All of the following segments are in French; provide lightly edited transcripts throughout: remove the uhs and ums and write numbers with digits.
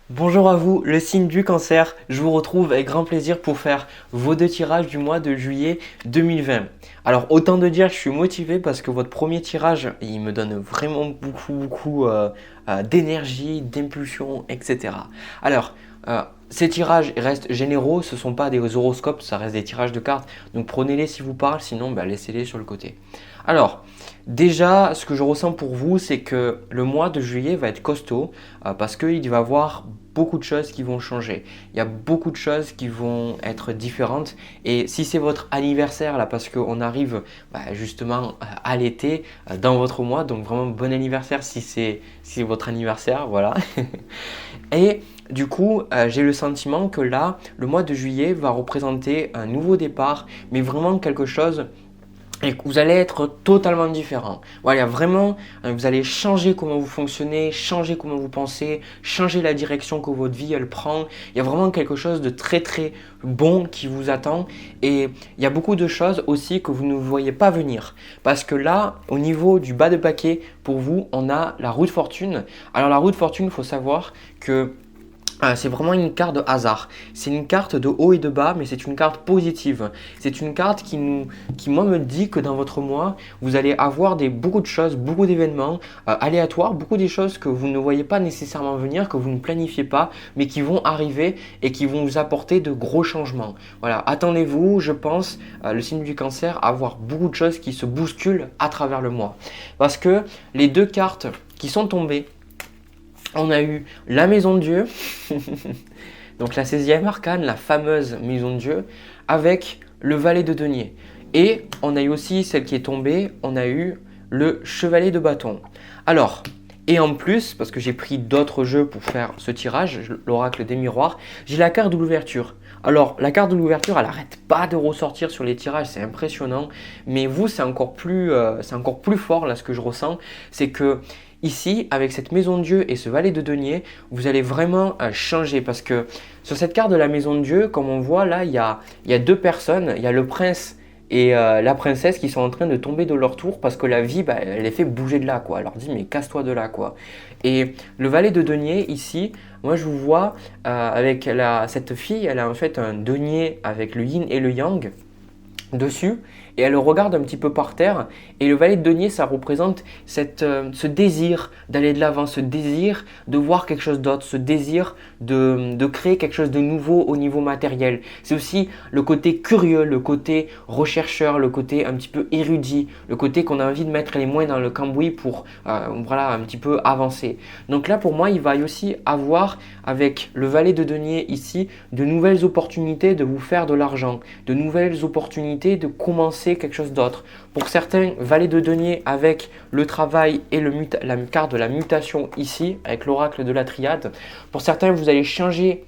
Bonjour à vous, le signe du cancer. Je vous retrouve avec grand plaisir pour faire vos deux tirages du mois de juillet 2020. Alors autant de dire, je suis motivé parce que votre premier tirage, il me donne vraiment beaucoup d'énergie, d'impulsion, etc. Alors, ces tirages restent généraux, ce ne sont pas des horoscopes, ça reste des tirages de cartes. Donc prenez-les si vous parlent, sinon laissez-les sur le côté. Alors, déjà, ce que je ressens pour vous, c'est que le mois de juillet va être costaud parce qu'il va y avoir beaucoup de choses qui vont changer. Il y a beaucoup de choses qui vont être différentes. Et si c'est votre anniversaire, là, parce qu'on arrive justement à l'été dans votre mois, donc vraiment bon anniversaire si c'est votre anniversaire, voilà. Et du coup, j'ai le sentiment que là, le mois de juillet va représenter un nouveau départ, mais vraiment quelque chose et que vous allez être totalement différent. Voilà, vraiment, vous allez changer comment vous fonctionnez, changer comment vous pensez, changer la direction que votre vie elle prend. Il y a vraiment quelque chose de très très bon qui vous attend et il y a beaucoup de choses aussi que vous ne voyez pas venir. Parce que là, au niveau du bas de paquet, pour vous, on a la roue de fortune. Alors la roue de fortune, il faut savoir que c'est vraiment une carte de hasard. C'est une carte de haut et de bas, mais c'est une carte positive. C'est une carte qui moi, me dit que dans votre mois, vous allez avoir beaucoup de choses, beaucoup d'événements aléatoires, beaucoup des choses que vous ne voyez pas nécessairement venir, que vous ne planifiez pas, mais qui vont arriver et qui vont vous apporter de gros changements. Voilà, attendez-vous, je pense, le signe du cancer, à avoir beaucoup de choses qui se bousculent à travers le mois. Parce que les deux cartes qui sont tombées, on a eu la maison de Dieu, donc la 16e arcane, la fameuse maison de Dieu, avec le valet de denier. Et on a eu aussi celle qui est tombée, on a eu le chevalier de bâton. Alors, et en plus, parce que j'ai pris d'autres jeux pour faire ce tirage, l'oracle des miroirs, j'ai la carte de l'ouverture. Alors, la carte de l'ouverture, elle n'arrête pas de ressortir sur les tirages, c'est impressionnant. Mais vous, c'est encore plus fort là ce que je ressens, c'est que ici, avec cette maison de Dieu et ce valet de denier, vous allez vraiment changer parce que sur cette carte de la maison de Dieu, comme on voit là, il y a deux personnes, il y a le prince et la princesse qui sont en train de tomber de leur tour parce que la vie, elle les fait bouger de là, quoi. Elle leur dit, mais casse-toi de là, quoi. Et le valet de denier, ici, moi je vous vois avec cette fille, elle a en fait un denier avec le yin et le yang dessus et elle regarde un petit peu par terre et le valet de denier ça représente ce désir d'aller de l'avant, ce désir de voir quelque chose d'autre, ce désir de créer quelque chose de nouveau au niveau matériel. C'est aussi le côté curieux, le côté rechercheur, le côté un petit peu érudit, le côté qu'on a envie de mettre les mains dans le cambouis pour un petit peu avancer. Donc là pour moi il va y aussi avoir avec le valet de denier ici de nouvelles opportunités de vous faire de l'argent, de nouvelles opportunités de commencer quelque chose d'autre. Pour certains, valet de denier avec le travail et la carte de la mutation ici, avec l'oracle de la triade. Pour certains, vous allez changer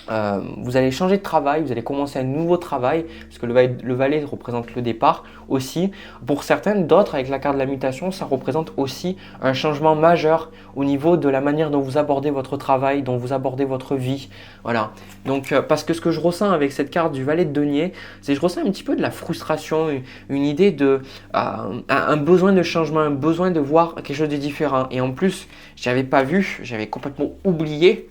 de travail, vous allez commencer un nouveau travail, parce que le valet représente le départ aussi. Pour certains, d'autres, avec la carte de la mutation, ça représente aussi un changement majeur au niveau de la manière dont vous abordez votre travail, dont vous abordez votre vie. Voilà. Donc, parce que ce que je ressens avec cette carte du valet de denier, c'est que je ressens un petit peu de la frustration, une idée un besoin de changement, un besoin de voir quelque chose de différent. Et en plus, j'avais pas vu, j'avais complètement oublié,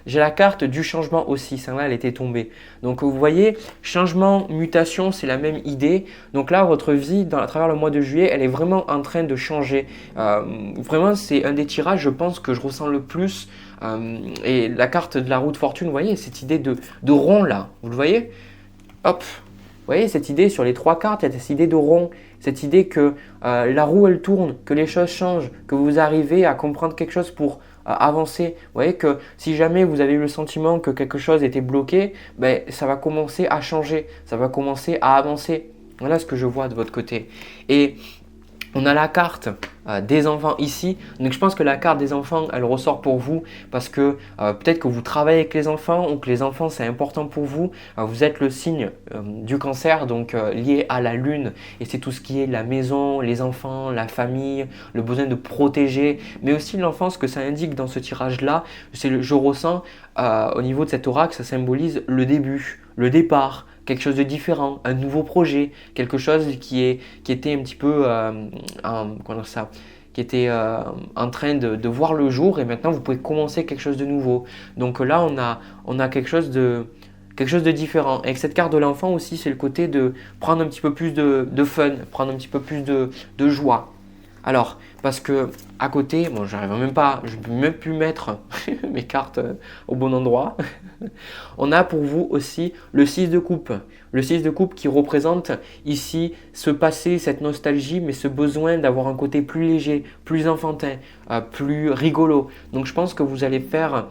j'ai la carte du changement aussi, celle-là elle était tombée. Donc vous voyez, changement, mutation, c'est la même idée. Donc là, votre vie, à travers le mois de juillet, elle est vraiment en train de changer. Vraiment, c'est un des tirages, je pense, que je ressens le plus. Et la carte de la roue de fortune, vous voyez, cette idée de rond là, vous le voyez? Hop, vous voyez cette idée sur les trois cartes, il y a cette idée de rond, cette idée que la roue elle tourne, que les choses changent, que vous arrivez à comprendre quelque chose pour avancer. Vous voyez que si jamais vous avez eu le sentiment que quelque chose était bloqué, ça va commencer à changer, ça va commencer à avancer. Voilà ce que je vois de votre côté. Et on a la carte des enfants ici. Donc je pense que la carte des enfants, elle ressort pour vous parce que peut-être que vous travaillez avec les enfants ou que les enfants, c'est important pour vous. Vous êtes le signe du cancer, donc lié à la lune. Et c'est tout ce qui est la maison, les enfants, la famille, le besoin de protéger. Mais aussi l'enfance, ce que ça indique dans ce tirage-là, je ressens au niveau de cet oracle, ça symbolise le début, le départ, quelque chose de différent, un nouveau projet, quelque chose qui était un petit peu qui était en train de voir le jour et maintenant vous pouvez commencer quelque chose de nouveau. Donc là, on a quelque chose de différent. Et avec cette carte de l'enfant aussi, c'est le côté de prendre un petit peu plus de fun, prendre un petit peu plus de joie. Alors, parce que à côté, bon, j'arrive même pas, je ne peux même plus mettre mes cartes au bon endroit. On a pour vous aussi le 6 de coupe. Le 6 de coupe qui représente ici ce passé, cette nostalgie, mais ce besoin d'avoir un côté plus léger, plus enfantin, plus rigolo. Donc je pense que vous allez faire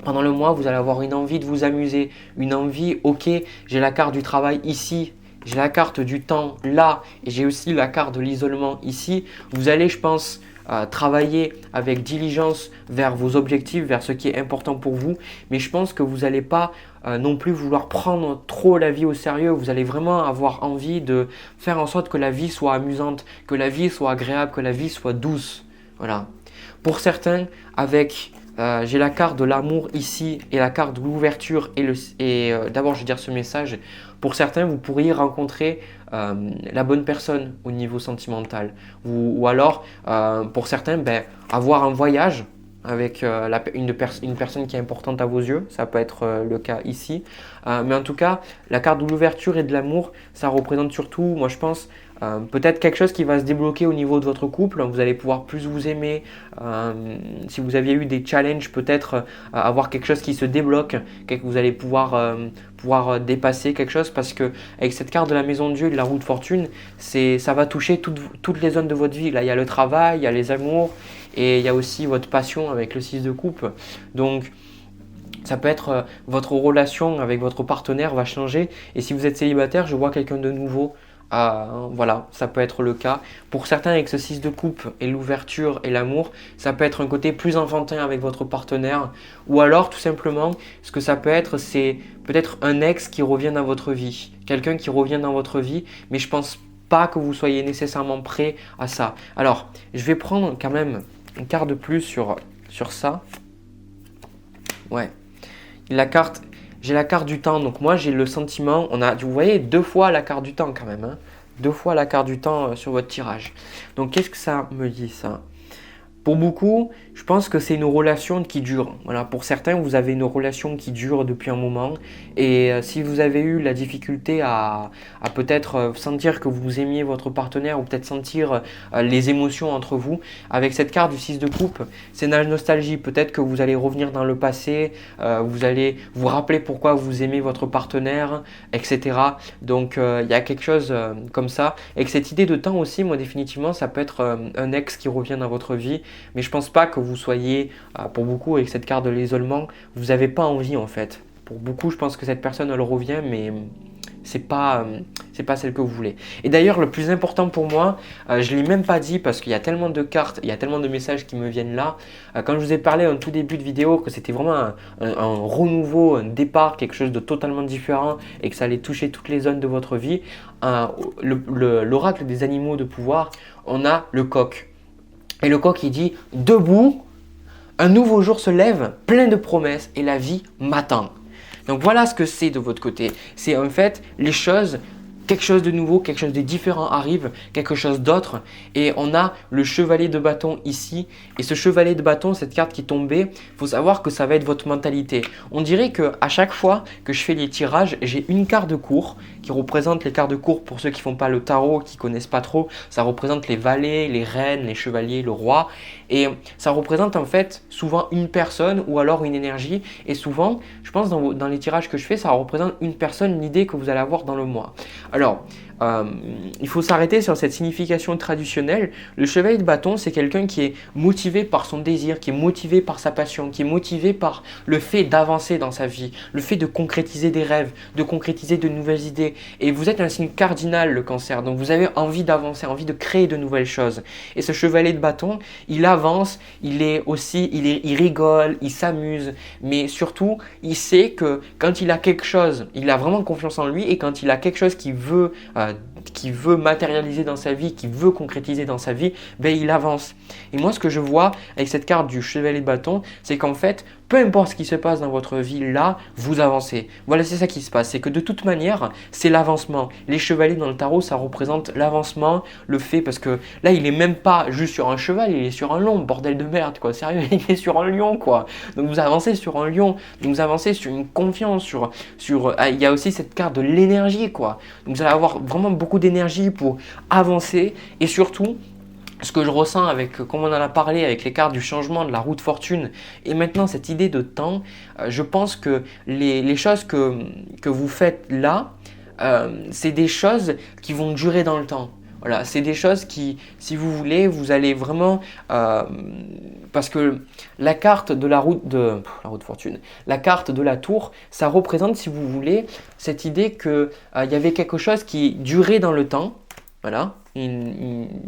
pendant le mois, vous allez avoir une envie de vous amuser, une envie, ok, j'ai la carte du travail ici, j'ai la carte du temps là et j'ai aussi la carte de l'isolement ici. Vous allez, je pense, travailler avec diligence vers vos objectifs, vers ce qui est important pour vous. Mais je pense que vous n'allez pas non plus vouloir prendre trop la vie au sérieux. Vous allez vraiment avoir envie de faire en sorte que la vie soit amusante, que la vie soit agréable, que la vie soit douce. Voilà. Pour certains, avec j'ai la carte de l'amour ici et la carte de l'ouverture et d'abord je vais dire ce message. Pour certains, vous pourriez rencontrer la bonne personne au niveau sentimental. Ou alors, pour certains, avoir un voyage avec une personne qui est importante à vos yeux. Ça peut être le cas ici. Mais en tout cas, la carte de l'ouverture et de l'amour, ça représente surtout, moi je pense, peut-être quelque chose qui va se débloquer au niveau de votre couple. Vous allez pouvoir plus vous aimer. Si vous aviez eu des challenges, peut-être avoir quelque chose qui se débloque, que vous allez pouvoir dépasser quelque chose, parce que avec cette carte de la maison de Dieu et de la roue de fortune, ça va toucher toutes les zones de votre vie. Là, il y a le travail, il y a les amours et il y a aussi votre passion avec le 6 de coupe. Donc, ça peut être votre relation avec votre partenaire va changer. Et si vous êtes célibataire, je vois quelqu'un de nouveau. Voilà, ça peut être le cas. Pour certains, avec ce 6 de coupe et l'ouverture et l'amour, ça peut être un côté plus enfantin avec votre partenaire. Ou alors, tout simplement, ce que ça peut être, c'est peut-être un ex qui revient dans votre vie. Quelqu'un qui revient dans votre vie, mais je pense pas que vous soyez nécessairement prêt à ça. Alors, je vais prendre quand même une carte de plus sur ça. Ouais. J'ai la carte du temps, donc moi j'ai le sentiment, vous voyez 2 fois la carte du temps quand même, hein, 2 fois la carte du temps sur votre tirage. Donc qu'est-ce que ça me dit ça? Pour beaucoup, je pense que c'est une relation qui dure. Voilà, pour certains, vous avez une relation qui dure depuis un moment. Et si vous avez eu la difficulté à peut-être sentir que vous aimiez votre partenaire ou peut-être sentir les émotions entre vous, avec cette carte du 6 de coupe, c'est la nostalgie. Peut-être que vous allez revenir dans le passé, vous allez vous rappeler pourquoi vous aimez votre partenaire, etc. Donc, il y a quelque chose comme ça. Et que cette idée de temps aussi, moi définitivement, ça peut être un ex qui revient dans votre vie. Mais je pense pas que vous soyez, pour beaucoup avec cette carte de l'isolement, vous n'avez pas envie en fait. Pour beaucoup, je pense que cette personne elle revient, mais c'est pas celle que vous voulez. Et d'ailleurs, le plus important pour moi, je ne l'ai même pas dit parce qu'il y a tellement de cartes, il y a tellement de messages qui me viennent là. Quand je vous ai parlé en tout début de vidéo que c'était vraiment un renouveau, un départ, quelque chose de totalement différent et que ça allait toucher toutes les zones de votre vie, l'oracle des animaux de pouvoir, on a le coq. Et le coq, il dit « Debout, un nouveau jour se lève, plein de promesses, et la vie m'attend. » Donc voilà ce que c'est de votre côté. C'est en fait les choses, quelque chose de nouveau, quelque chose de différent arrive, quelque chose d'autre. Et on a le chevalier de bâton ici. Et ce chevalier de bâton, cette carte qui est tombée, il faut savoir que ça va être votre mentalité. On dirait qu'à chaque fois que je fais les tirages, j'ai une carte de cour qui représente les cartes de cour pour ceux qui ne font pas le tarot, qui ne connaissent pas trop. Ça représente les valets, les reines, les chevaliers, le roi. Et ça représente en fait souvent une personne ou alors une énergie. Et souvent, je pense dans les tirages que je fais, ça représente une personne, l'idée que vous allez avoir dans le mois. Alors, il faut s'arrêter sur cette signification traditionnelle. Le chevalier de bâton, c'est quelqu'un qui est motivé par son désir, qui est motivé par sa passion, qui est motivé par le fait d'avancer dans sa vie, le fait de concrétiser des rêves, de concrétiser de nouvelles idées. Et vous êtes un signe cardinal, le cancer, donc vous avez envie d'avancer, envie de créer de nouvelles choses. Et ce chevalier de bâton, il avance, il rigole, il s'amuse, mais surtout, il sait que quand il a quelque chose, il a vraiment confiance en lui, et quand il a quelque chose qu'il veut qui veut matérialiser dans sa vie, qui veut concrétiser dans sa vie, ben il avance. Et moi, ce que je vois avec cette carte du chevalier de bâton, c'est qu'en fait, peu importe ce qui se passe dans votre vie, là, vous avancez. Voilà, c'est ça qui se passe. C'est que de toute manière, c'est l'avancement. Les chevaliers dans le tarot, ça représente l'avancement, le fait, parce que là, il est même pas juste sur un cheval, il est sur un lion, bordel de merde, quoi. Sérieux, il est sur un lion, quoi. Donc vous avancez sur un lion, donc vous avancez sur une confiance, il y a aussi cette carte de l'énergie, quoi. Donc vous allez avoir vraiment beaucoup d'énergie pour avancer et surtout, ce que je ressens avec, comme on en a parlé, avec les cartes du changement, de la roue de fortune et maintenant cette idée de temps, je pense que les choses que vous faites là, c'est des choses qui vont durer dans le temps. Voilà, c'est des choses qui, si vous voulez, vous allez vraiment… parce que la carte de la roue de fortune, la carte de la tour, ça représente, si vous voulez, cette idée qu'il y avait quelque chose qui durait dans le temps. Voilà,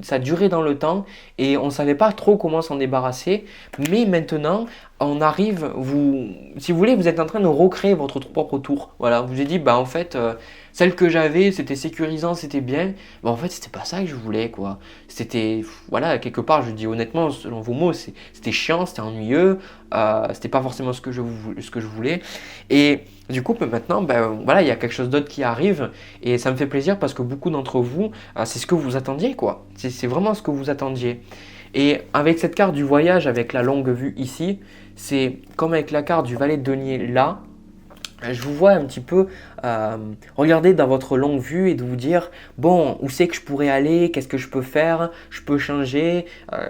ça durait dans le temps et on ne savait pas trop comment s'en débarrasser. Mais maintenant, on arrive, si vous voulez, vous êtes en train de recréer votre propre tour. Voilà, vous avez dit, bah en fait, celle que j'avais, c'était sécurisant, c'était bien. Bah en fait, c'était pas ça que je voulais, quoi. C'était, voilà, quelque part, je dis honnêtement, selon vos mots, c'était chiant, c'était ennuyeux, c'était pas forcément ce que je voulais. Et du coup, maintenant, ben, voilà, il y a quelque chose d'autre qui arrive et ça me fait plaisir parce que beaucoup d'entre vous, c'est ce que vous attendiez, quoi. C'est vraiment ce que vous attendiez. Et avec cette carte du voyage, avec la longue vue ici, c'est comme avec la carte du valet de denier là, je vous vois un petit peu regarder dans votre longue vue et de vous dire bon, où c'est que je pourrais aller, qu'est-ce que je peux faire, je peux changer,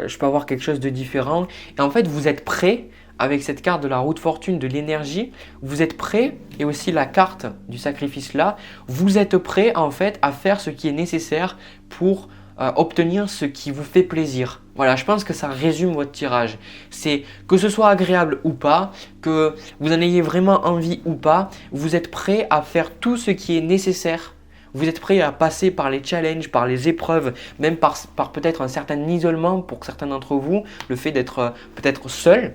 je peux avoir quelque chose de différent. Et en fait, vous êtes prêt avec cette carte de la roue de fortune, de l'énergie, vous êtes prêt, et aussi la carte du sacrifice là, vous êtes prêt en fait à faire ce qui est nécessaire pour obtenir ce qui vous fait plaisir. Voilà, je pense que ça résume votre tirage. C'est que ce soit agréable ou pas, que vous en ayez vraiment envie ou pas, vous êtes prêt à faire tout ce qui est nécessaire. Vous êtes prêt à passer par les challenges, par les épreuves, même par peut-être un certain isolement pour certains d'entre vous, le fait d'être peut-être seul.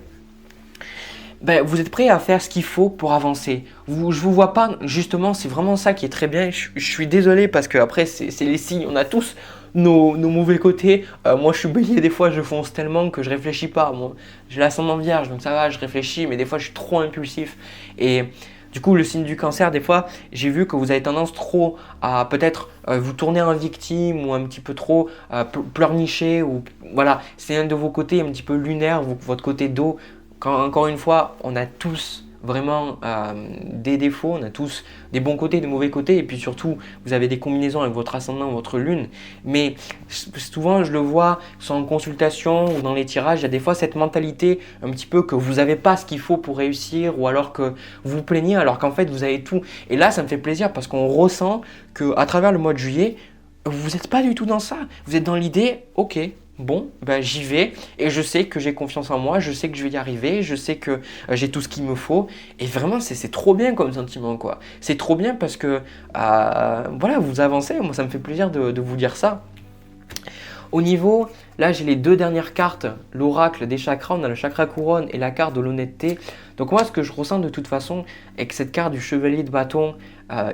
Ben, vous êtes prêt à faire ce qu'il faut pour avancer. Je ne vous vois pas, justement, c'est vraiment ça qui est très bien. Je suis désolé parce que après c'est les signes, on a tous nos mauvais côtés. Moi, je suis bélier, des fois, je fonce tellement que je réfléchis pas. Moi, j'ai l'ascendant vierge, donc ça va, je réfléchis, mais des fois, je suis trop impulsif. Et du coup, le signe du cancer, des fois, j'ai vu que vous avez tendance trop à peut-être vous tourner en victime ou un petit peu trop pleurnicher. Ou, voilà, c'est un de vos côtés un petit peu lunaire, votre côté d'eau. Encore une fois, on a tous vraiment des défauts, on a tous des bons côtés, des mauvais côtés, et puis surtout, vous avez des combinaisons avec votre ascendant, votre lune. Mais souvent, je le vois, soit en consultation ou dans les tirages, il y a des fois cette mentalité un petit peu que vous n'avez pas ce qu'il faut pour réussir, ou alors que vous vous plaignez, alors qu'en fait, vous avez tout. Et là, ça me fait plaisir parce qu'on ressent qu'à travers le mois de juillet, vous n'êtes pas du tout dans ça. Vous êtes dans l'idée, ok, bon, ben, j'y vais et je sais que j'ai confiance en moi, je sais que je vais y arriver, je sais que j'ai tout ce qu'il me faut. Et vraiment, c'est trop bien comme sentiment, quoi. C'est trop bien parce que, voilà, vous avancez. Moi, ça me fait plaisir de vous dire ça. Au niveau, là j'ai les deux dernières cartes, l'oracle des chakras, on a le chakra couronne et la carte de l'honnêteté. Donc moi ce que je ressens de toute façon avec cette carte du chevalier de bâton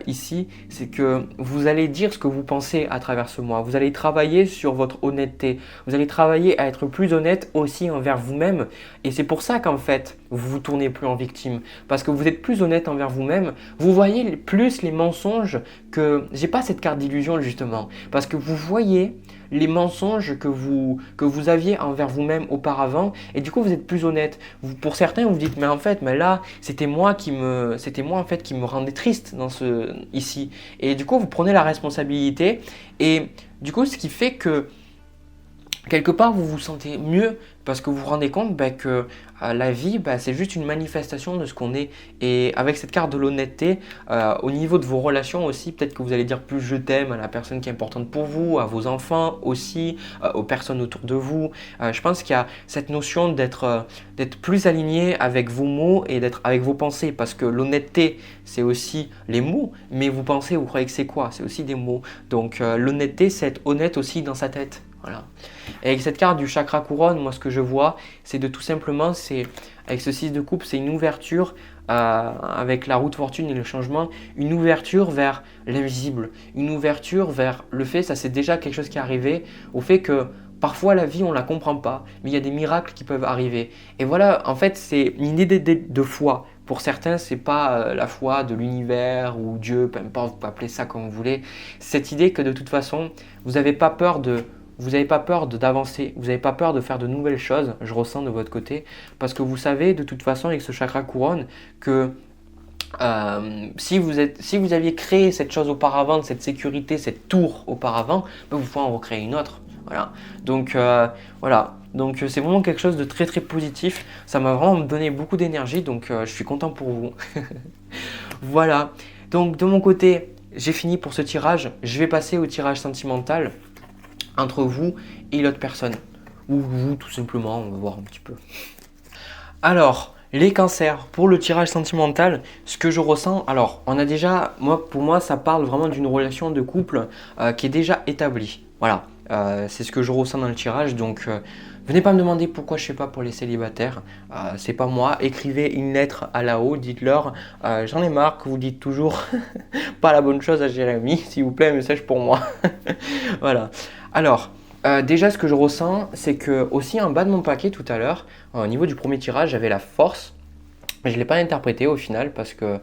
ici, c'est que vous allez dire ce que vous pensez à travers ce mois. Vous allez travailler sur votre honnêteté. Vous allez travailler à être plus honnête aussi envers vous-même. Et c'est pour ça qu'en fait, vous vous tournez plus en victime. Parce que vous êtes plus honnête envers vous-même. Vous voyez plus les mensonges que… J'ai pas cette carte d'illusion justement. Parce que vous voyez les mensonges que vous aviez envers vous-même auparavant et du coup vous êtes plus honnête. Pour certains vous dites mais en fait mais là c'était moi en fait qui me rendait triste dans ici et du coup vous prenez la responsabilité et du coup ce qui fait que quelque part vous vous sentez mieux parce que vous vous rendez compte que la vie c'est juste une manifestation de ce qu'on est. Et avec cette carte de l'honnêteté, au niveau de vos relations aussi, peut-être que vous allez dire plus je t'aime à la personne qui est importante pour vous, à vos enfants aussi, aux personnes autour de vous. Je pense qu'il y a cette notion d'être plus aligné avec vos mots et d'être avec vos pensées, parce que l'honnêteté c'est aussi les mots, mais vous pensez, vous croyez que c'est quoi? C'est aussi des mots. Donc l'honnêteté c'est être honnête aussi dans sa tête. Voilà. Et avec cette carte du chakra couronne, moi ce que je vois, c'est de tout simplement, c'est avec ce 6 de coupe, c'est une ouverture avec la route fortune et le changement, une ouverture vers l'invisible, une ouverture vers le fait, ça c'est déjà quelque chose qui est arrivé, au fait que parfois la vie on la comprend pas, mais il y a des miracles qui peuvent arriver. Et voilà, en fait c'est une idée de foi. Pour certains, c'est pas la foi de l'univers ou Dieu, peu importe, vous pouvez appeler ça comme vous voulez. Cette idée que de toute façon, vous n'avez pas peur d'avancer, vous n'avez pas peur de faire de nouvelles choses, je ressens de votre côté, parce que vous savez de toute façon avec ce chakra couronne que si vous aviez créé cette chose auparavant, cette sécurité, cette tour auparavant, ben vous pouvez en recréer une autre. Voilà. Donc voilà. Donc c'est vraiment quelque chose de très très positif. Ça m'a vraiment donné beaucoup d'énergie, donc je suis content pour vous. Voilà. Donc de mon côté, j'ai fini pour ce tirage. Je vais passer au tirage sentimental entre vous et l'autre personne. Ou vous tout simplement, on va voir un petit peu. Alors, les cancers, pour le tirage sentimental, ce que je ressens, alors on a déjà, pour moi ça parle vraiment d'une relation de couple qui est déjà établie. Voilà, c'est ce que je ressens dans le tirage, donc venez pas me demander pourquoi je ne fais pas pour les célibataires, c'est pas moi. Écrivez une lettre à là-haut, dites-leur j'en ai marre que vous dites toujours pas la bonne chose à Jérémy, s'il vous plaît un message pour moi. Voilà, alors déjà, ce que je ressens, c'est que aussi en bas de mon paquet tout à l'heure, au niveau du premier tirage, j'avais la force, mais je ne l'ai pas interprété au final parce que,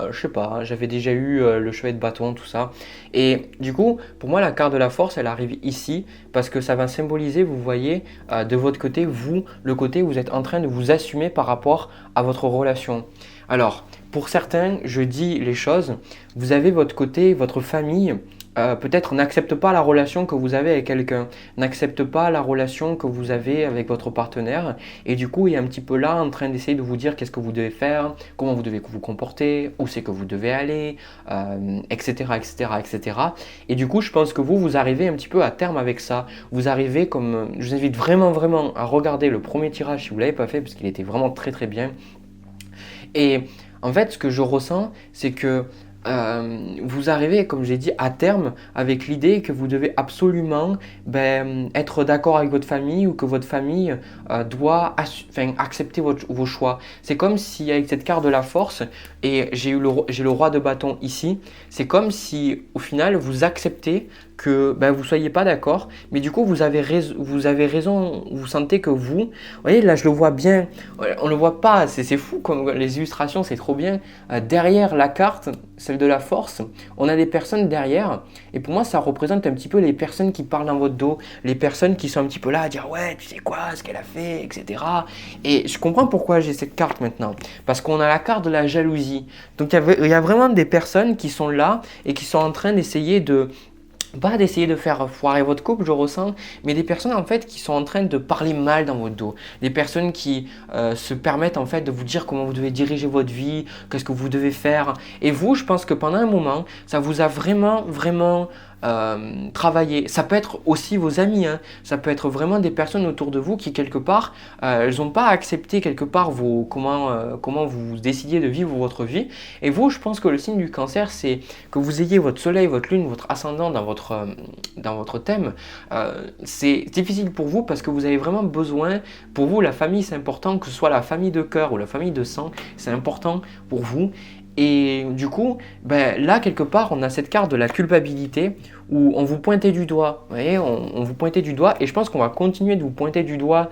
je sais pas, j'avais déjà eu le chevet de bâton, tout ça. Et du coup, pour moi, la carte de la force, elle arrive ici parce que ça va symboliser, vous voyez, de votre côté, vous, le côté où vous êtes en train de vous assumer par rapport à votre relation. Alors, pour certains, je dis les choses, vous avez votre côté, votre famille. Peut-être n'accepte pas la relation que vous avez avec quelqu'un, n'accepte pas la relation que vous avez avec votre partenaire et du coup il est un petit peu là en train d'essayer de vous dire qu'est-ce que vous devez faire, comment vous devez vous comporter, où c'est que vous devez aller, etc., etc., etc. Et du coup je pense que vous arrivez un petit peu à terme avec ça, vous arrivez comme, je vous invite vraiment vraiment à regarder le premier tirage si vous ne l'avez pas fait parce qu'il était vraiment très très bien. Et en fait ce que je ressens c'est que vous arrivez, comme j'ai dit, à terme avec l'idée que vous devez absolument être d'accord avec votre famille ou que votre famille doit accepter vos choix. C'est comme si avec cette carte de la force, et j'ai le roi de bâton ici, c'est comme si au final vous acceptez que vous ne soyez pas d'accord, mais du coup vous avez raison, vous sentez que vous voyez là je le vois bien, on le voit pas, c'est fou comme les illustrations, c'est trop bien. Derrière la carte, celle de la force, on a des personnes derrière et pour moi ça représente un petit peu les personnes qui parlent dans votre dos, les personnes qui sont un petit peu là à dire ouais tu sais quoi ce qu'elle a fait, etc. Et je comprends pourquoi j'ai cette carte maintenant, parce qu'on a la carte de la jalousie, donc il y a vraiment des personnes qui sont là et qui sont en train d'essayer pas d'essayer de faire foirer votre couple, je ressens, mais des personnes en fait qui sont en train de parler mal dans votre dos. Des personnes qui se permettent en fait de vous dire comment vous devez diriger votre vie, qu'est-ce que vous devez faire. Et vous, je pense que pendant un moment, ça vous a vraiment, vraiment travaillé. Ça peut être aussi vos amis, hein. Ça peut être vraiment des personnes autour de vous qui quelque part, elles n'ont pas accepté quelque part comment vous décidiez de vivre votre vie. Et vous, je pense que le signe du cancer, c'est que vous ayez votre soleil, votre lune, votre ascendant dans votre thème. C'est difficile pour vous parce que vous avez vraiment besoin, pour vous la famille c'est important, que ce soit la famille de cœur ou la famille de sang, c'est important pour vous. Et du coup, là quelque part, on a cette carte de la culpabilité où on vous pointait du doigt. Vous voyez, on vous pointait du doigt et je pense qu'on va continuer de vous pointer du doigt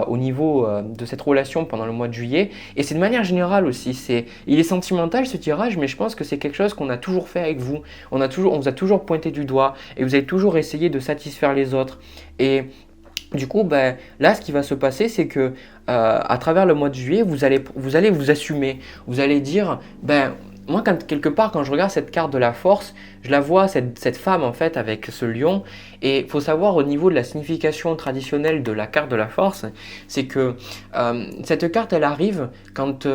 au niveau de cette relation pendant le mois de juillet. Et c'est de manière générale aussi. Il est sentimental ce tirage, mais je pense que c'est quelque chose qu'on a toujours fait avec vous. On vous a toujours pointé du doigt et vous avez toujours essayé de satisfaire les autres. Et du coup, là, ce qui va se passer, c'est que à travers le mois de juillet, vous allez vous assumer. Vous allez dire, moi, quelque part, quand je regarde cette carte de la force, je la vois, cette femme en fait, avec ce lion. Et il faut savoir au niveau de la signification traditionnelle de la carte de la force, c'est que cette carte, elle arrive quand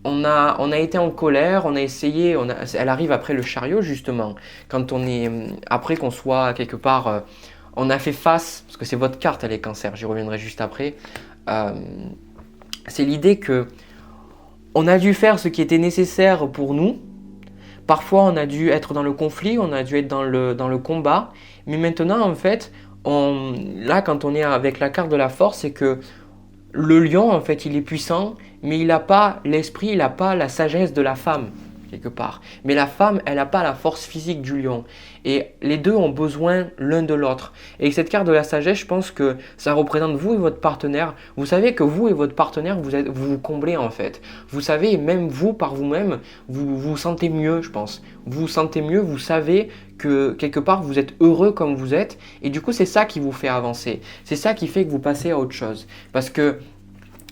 on a été en colère, on a essayé, elle arrive après le chariot justement. Quand après qu'on soit quelque part... on a fait face, parce que c'est votre carte, elle est cancer, j'y reviendrai juste après. C'est l'idée que on a dû faire ce qui était nécessaire pour nous. Parfois, on a dû être dans le conflit, on a dû être dans le combat. Mais maintenant, en fait, là, quand on est avec la carte de la force, c'est que le lion, en fait, il est puissant, mais il n'a pas l'esprit, il n'a pas la sagesse de la femme, quelque part. Mais la femme, elle n'a pas la force physique du lion. Et les deux ont besoin l'un de l'autre. Et cette carte de la sagesse, je pense que ça représente vous et votre partenaire. Vous savez que vous et votre partenaire, vous vous comblez en fait. Vous savez, même vous, par vous-même, vous vous sentez mieux, je pense. Vous vous sentez mieux, vous savez que quelque part, vous êtes heureux comme vous êtes. Et du coup, c'est ça qui vous fait avancer. C'est ça qui fait que vous passez à autre chose. Parce que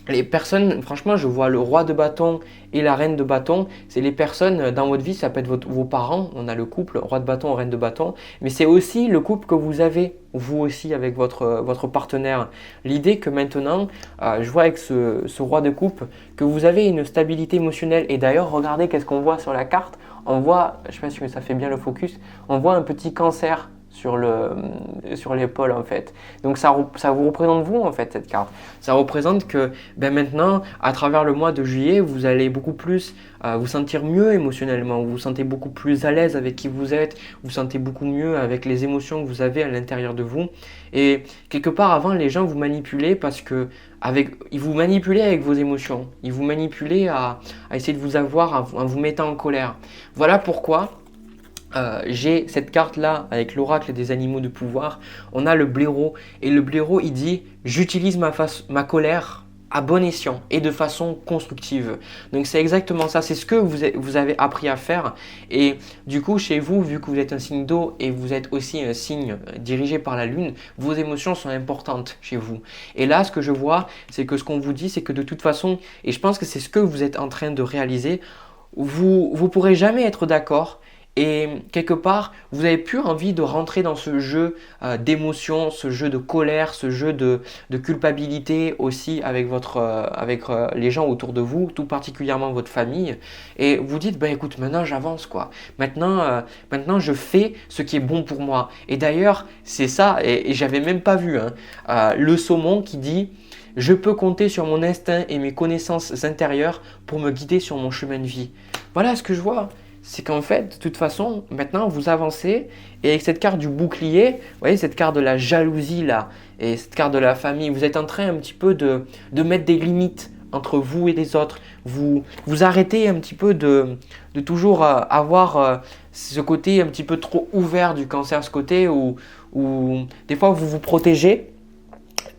les personnes, franchement, je vois le roi de bâton et la reine de bâton. C'est les personnes dans votre vie, ça peut être vos parents. On a le couple, roi de bâton, reine de bâton. Mais c'est aussi le couple que vous avez, vous aussi, avec votre partenaire. L'idée que maintenant, je vois avec ce roi de coupe, que vous avez une stabilité émotionnelle. Et d'ailleurs, regardez qu'est-ce qu'on voit sur la carte. On voit, je ne sais pas si ça fait bien le focus, on voit un petit cancer sur l'épaule en fait. Donc ça vous représente vous en fait cette carte. Ça représente que maintenant, à travers le mois de juillet, vous allez beaucoup plus vous sentir mieux émotionnellement, vous vous sentez beaucoup plus à l'aise avec qui vous êtes, vous vous sentez beaucoup mieux avec les émotions que vous avez à l'intérieur de vous. Et quelque part avant, les gens vous manipulaient parce que ils vous manipulaient avec vos émotions, ils vous manipulaient à essayer de vous avoir en vous mettant en colère. Voilà pourquoi j'ai cette carte là avec l'oracle des animaux de pouvoir. On a le blaireau et le blaireau il dit j'utilise ma colère à bon escient et de façon constructive. Donc c'est exactement ça, c'est ce que vous avez appris à faire. Et du coup chez vous, vu que vous êtes un signe d'eau et vous êtes aussi un signe dirigé par la lune, vos émotions sont importantes chez vous. Et là ce que je vois, c'est que ce qu'on vous dit, c'est que de toute façon, et je pense que c'est ce que vous êtes en train de réaliser, vous pourrez jamais être d'accord. Et quelque part, vous n'avez plus envie de rentrer dans ce jeu d'émotions, ce jeu de colère, ce jeu de culpabilité aussi avec les gens autour de vous, tout particulièrement votre famille. Et vous dites, écoute, maintenant j'avance quoi. Maintenant je fais ce qui est bon pour moi. Et d'ailleurs, c'est ça, et j'avais même pas vu le saumon qui dit je peux compter sur mon instinct et mes connaissances intérieures pour me guider sur mon chemin de vie. Voilà ce que je vois. C'est qu'en fait, de toute façon, maintenant, vous avancez et avec cette carte du bouclier, vous voyez, cette carte de la jalousie là, et cette carte de la famille, vous êtes en train un petit peu de mettre des limites entre vous et les autres. Vous arrêtez un petit peu de toujours avoir ce côté un petit peu trop ouvert du cancer, ce côté où des fois vous vous protégez.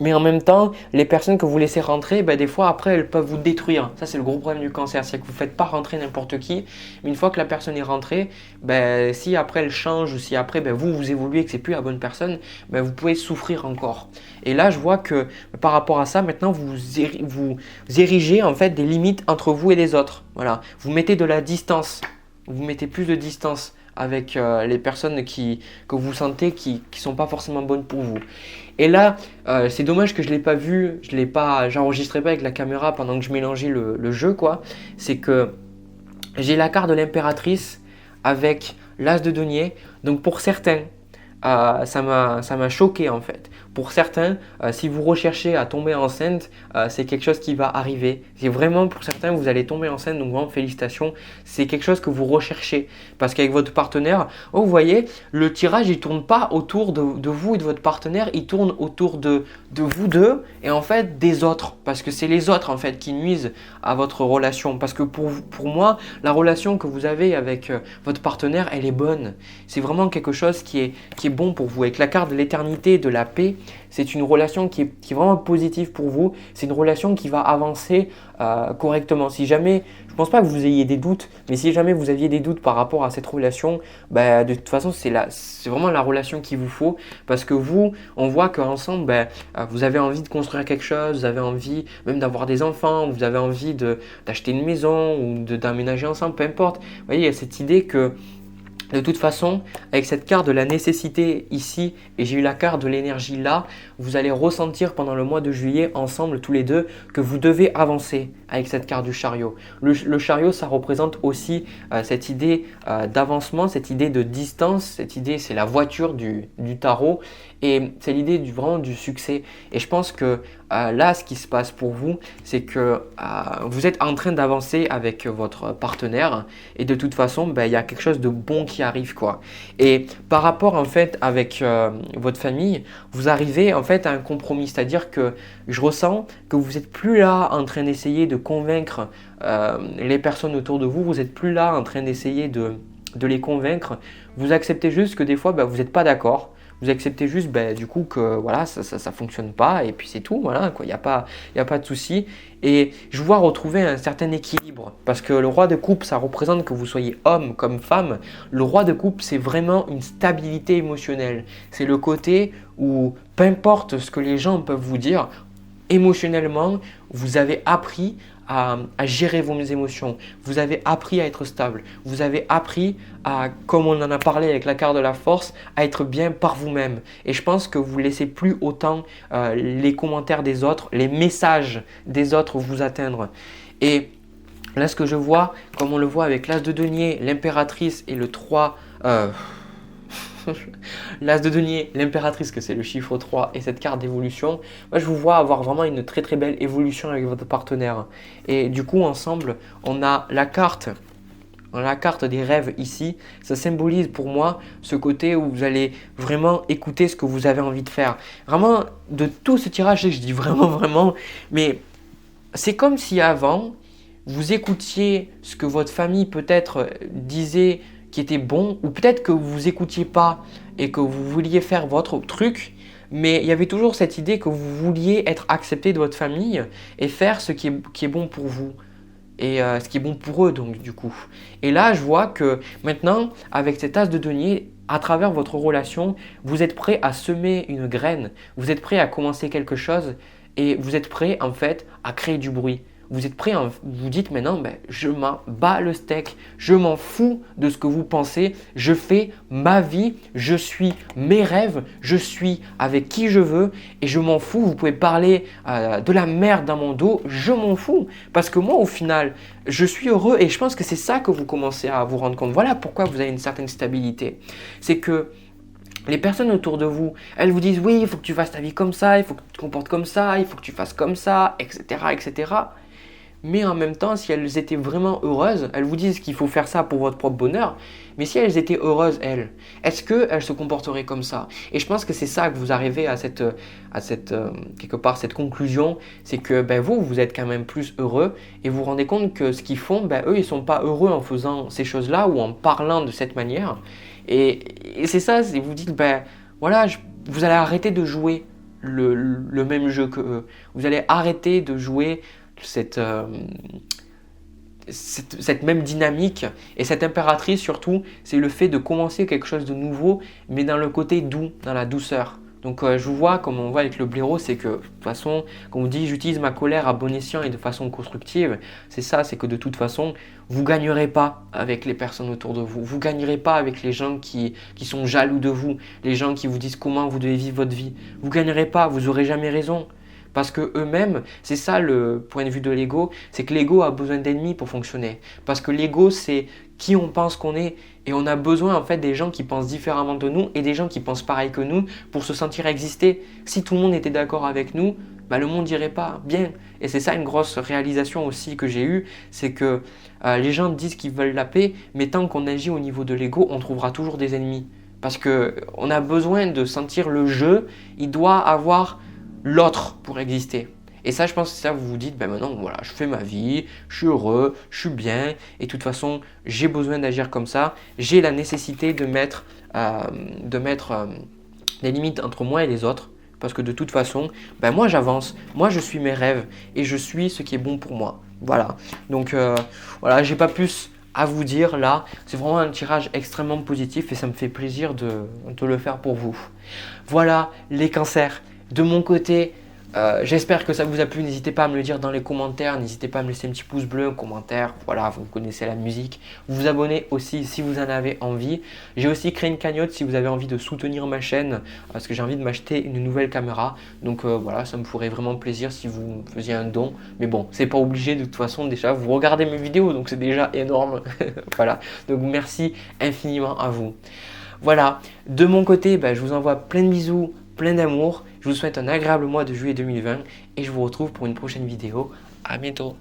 Mais en même temps, les personnes que vous laissez rentrer, des fois après, elles peuvent vous détruire. Ça, c'est le gros problème du cancer, c'est que vous ne faites pas rentrer n'importe qui. Mais une fois que la personne est rentrée, si après elle change ou si après vous évoluez et que ce n'est plus la bonne personne, vous pouvez souffrir encore. Et là, je vois que par rapport à ça, maintenant, vous érigez en fait des limites entre vous et les autres. Voilà. Vous mettez de la distance. Vous mettez plus de distance avec les personnes que vous sentez qui ne sont pas forcément bonnes pour vous. Et là, c'est dommage que je ne l'ai pas vu, j'enregistrais pas avec la caméra pendant que je mélangeais le jeu, quoi. C'est que j'ai la carte de l'impératrice avec l'as de denier. Donc pour certains, ça m'a choqué en fait. Pour certains, si vous recherchez à tomber enceinte, c'est quelque chose qui va arriver. C'est vraiment pour certains, vous allez tomber enceinte, donc vraiment félicitations. C'est quelque chose que vous recherchez. Parce qu'avec votre partenaire, vous voyez, le tirage, il ne tourne pas autour de vous et de votre partenaire, il tourne autour de vous deux et en fait des autres. Parce que c'est les autres en fait qui nuisent à votre relation. Parce que pour moi, la relation que vous avez avec votre partenaire, elle est bonne. C'est vraiment quelque chose qui est bon pour vous. Avec la carte de l'éternité, de la paix, c'est une relation qui est vraiment positive pour vous. C'est une relation qui va avancer correctement. Si jamais, je ne pense pas que vous ayez des doutes, mais si jamais vous aviez des doutes par rapport à cette relation, de toute façon, c'est vraiment la relation qu'il vous faut. Parce que on voit qu'ensemble, vous avez envie de construire quelque chose, vous avez envie même d'avoir des enfants, vous avez envie d'acheter une maison ou d'emménager ensemble, peu importe. Vous voyez, il y a cette idée que de toute façon, avec cette carte de la nécessité ici et j'ai eu la carte de l'énergie là, vous allez ressentir pendant le mois de juillet ensemble tous les deux que vous devez avancer avec cette carte du chariot. Le chariot, ça représente aussi cette idée d'avancement, cette idée de distance, cette idée c'est la voiture du tarot Et c'est l'idée vraiment du succès. Et je pense que là, ce qui se passe pour vous, c'est que vous êtes en train d'avancer avec votre partenaire et de toute façon, il y a quelque chose de bon qui arrive, quoi. Et par rapport en fait avec votre famille, vous arrivez en fait à un compromis. C'est-à-dire que je ressens que vous n'êtes plus là en train d'essayer de convaincre les personnes autour de vous. Vous n'êtes plus là en train d'essayer de les convaincre. Vous acceptez juste que des fois, vous n'êtes pas d'accord. Vous acceptez juste du coup que voilà, ça fonctionne pas et puis c'est tout, voilà, quoi. Il y a pas de souci. Et je vois retrouver un certain équilibre parce que le roi de coupe, ça représente que vous soyez homme comme femme. Le roi de coupe, c'est vraiment une stabilité émotionnelle. C'est le côté où peu importe ce que les gens peuvent vous dire, émotionnellement, vous avez appris à gérer vos émotions. Vous avez appris à être stable. Vous avez appris à, comme on en a parlé avec la carte de la force, à être bien par vous-même. Et je pense que vous ne laissez plus autant les commentaires des autres, les messages des autres vous atteindre. Et là, ce que je vois, comme on le voit avec l'as de denier, l'impératrice et le 3... l'as de denier, l'impératrice, que c'est le chiffre 3 et cette carte d'évolution, moi je vous vois avoir vraiment une très très belle évolution avec votre partenaire. Et du coup ensemble, on a la carte des rêves ici. Ça symbolise pour moi ce côté où vous allez vraiment écouter ce que vous avez envie de faire. Vraiment, de tout ce tirage, je dis vraiment, mais c'est comme si avant, vous écoutiez ce que votre famille peut-être disait qui était bon, ou peut-être que vous vous écoutiez pas et que vous vouliez faire votre truc, mais il y avait toujours cette idée que vous vouliez être accepté de votre famille et faire ce qui est bon pour vous et ce qui est bon pour eux donc du coup. Et là, je vois que maintenant, avec cet as de denier, à travers votre relation, vous êtes prêt à semer une graine, vous êtes prêt à commencer quelque chose et vous êtes prêt en fait à créer du bruit. Vous êtes prêt, vous dites maintenant, je m'en bats le steak, je m'en fous de ce que vous pensez, je fais ma vie, je suis mes rêves, je suis avec qui je veux et je m'en fous. Vous pouvez parler de la merde dans mon dos, je m'en fous parce que moi au final, je suis heureux et je pense que c'est ça que vous commencez à vous rendre compte. Voilà pourquoi vous avez une certaine stabilité. C'est que les personnes autour de vous, elles vous disent oui, il faut que tu fasses ta vie comme ça, il faut que tu te comportes comme ça, il faut que tu fasses comme ça, etc., etc. Mais en même temps, si elles étaient vraiment heureuses, elles vous disent qu'il faut faire ça pour votre propre bonheur, mais si elles étaient heureuses, elles, est-ce qu'elles se comporteraient comme ça? Et je pense que c'est ça que vous arrivez à quelque part, cette conclusion, c'est que vous êtes quand même plus heureux et vous vous rendez compte que ce qu'ils font, eux, ils ne sont pas heureux en faisant ces choses-là ou en parlant de cette manière. Et c'est ça, vous dites, voilà, vous allez arrêter de jouer le même jeu que eux. Vous allez arrêter de jouer cette même dynamique. Et cette impératrice surtout, c'est le fait de commencer quelque chose de nouveau, mais dans le côté doux, dans la douceur. Donc je vous vois, comme on voit avec le blaireau, c'est que de toute façon, comme on dit, j'utilise ma colère à bon escient et de façon constructive. C'est ça, c'est que de toute façon, vous ne gagnerez pas avec les personnes autour de vous. Vous ne gagnerez pas avec les gens qui sont jaloux de vous, les gens qui vous disent comment vous devez vivre votre vie. Vous ne gagnerez pas, vous n'aurez jamais raison. Parce que eux-mêmes, c'est ça le point de vue de l'ego, c'est que l'ego a besoin d'ennemis pour fonctionner. Parce que l'ego, c'est qui on pense qu'on est. Et on a besoin en fait des gens qui pensent différemment de nous et des gens qui pensent pareil que nous pour se sentir exister. Si tout le monde était d'accord avec nous, le monde n'irait pas bien. Et c'est ça une grosse réalisation aussi que j'ai eue, c'est que les gens disent qu'ils veulent la paix, mais tant qu'on agit au niveau de l'ego, on trouvera toujours des ennemis. Parce qu'on a besoin de sentir le jeu, il doit avoir l'autre pour exister. Et ça, je pense que ça, vous vous dites, maintenant, voilà, je fais ma vie, je suis heureux, je suis bien, et de toute façon, j'ai besoin d'agir comme ça. J'ai la nécessité de mettre des limites entre moi et les autres, parce que de toute façon, moi, j'avance, moi, je suis mes rêves, et je suis ce qui est bon pour moi. Voilà. Donc, voilà, j'ai pas plus à vous dire là. C'est vraiment un tirage extrêmement positif, et ça me fait plaisir de le faire pour vous. Voilà, les cancers. De mon côté, j'espère que ça vous a plu. N'hésitez pas à me le dire dans les commentaires. N'hésitez pas à me laisser un petit pouce bleu, un commentaire. Voilà, vous connaissez la musique. Vous vous abonnez aussi si vous en avez envie. J'ai aussi créé une cagnotte si vous avez envie de soutenir ma chaîne parce que j'ai envie de m'acheter une nouvelle caméra. Donc voilà, ça me ferait vraiment plaisir si vous me faisiez un don. Mais bon, c'est pas obligé de toute façon. Déjà, vous regardez mes vidéos, donc c'est déjà énorme. Voilà, donc merci infiniment à vous. Voilà, de mon côté, je vous envoie plein de bisous. plein d'amour. Je vous souhaite un agréable mois de juillet 2020 et je vous retrouve pour une prochaine vidéo. À bientôt.